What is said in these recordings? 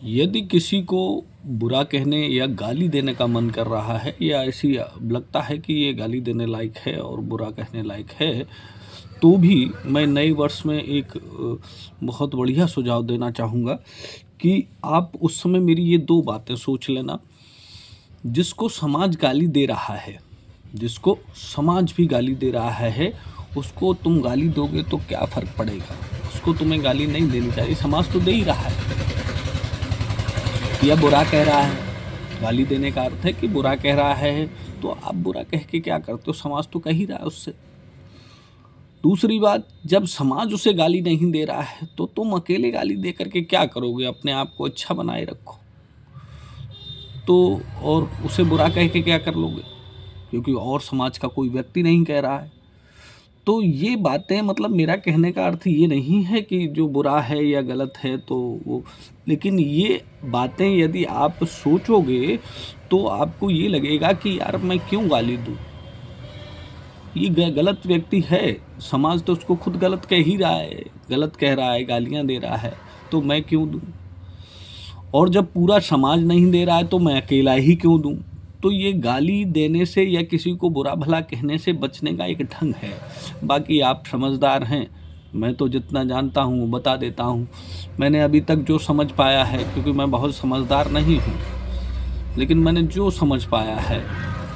यदि किसी को बुरा कहने या गाली देने का मन कर रहा है या ऐसी लगता है कि ये गाली देने लायक है और बुरा कहने लायक है, तो भी मैं नए वर्ष में एक बहुत बढ़िया सुझाव देना चाहूँगा कि आप उस समय मेरी ये 2 बातें सोच लेना। जिसको समाज गाली दे रहा है, जिसको समाज भी गाली दे रहा है, उसको तुम गाली दोगे तो क्या फ़र्क पड़ेगा? उसको तुम्हें गाली नहीं देनी चाहिए, समाज तो दे ही रहा है। या बुरा कह रहा है, गाली देने का अर्थ है कि बुरा कह रहा है, तो आप बुरा कह के क्या करते हो? समाज तो कह ही रहा है उससे। दूसरी बात, जब समाज उसे गाली नहीं दे रहा है, तो तुम अकेले गाली दे करके क्या करोगे? अपने आप को अच्छा बनाए रखो। तो और उसे बुरा कह के क्या कर लोगे? क्योंकि और समाज का कोई व्यक्ति नहीं कह रहा है। तो ये बातें, मतलब मेरा कहने का अर्थ ये नहीं है कि जो बुरा है या गलत है तो वो, लेकिन ये बातें यदि आप सोचोगे तो आपको ये लगेगा कि यार मैं क्यों गाली दूँ? ये गलत व्यक्ति है, समाज तो उसको खुद गलत कह ही रहा है, गलत कह रहा है, गालियाँ दे रहा है, तो मैं क्यों दूँ? और जब पूरा समाज नहीं दे रहा है तो मैं अकेला ही क्यों दूँ? तो ये गाली देने से या किसी को बुरा भला कहने से बचने का एक ढंग है। बाकी आप समझदार हैं, मैं तो जितना जानता हूँ वो बता देता हूँ। मैंने अभी तक जो समझ पाया है, क्योंकि मैं बहुत समझदार नहीं हूँ, लेकिन मैंने जो समझ पाया है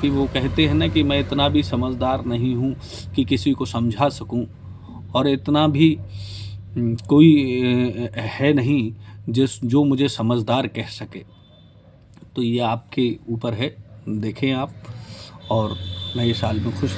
कि वो कहते हैं ना कि मैं इतना भी समझदार नहीं हूँ कि किसी को समझा सकूँ, और इतना भी कोई है नहीं जो मुझे समझदार कह सके। तो ये आपके ऊपर है, देखें आप, और नए साल में खुश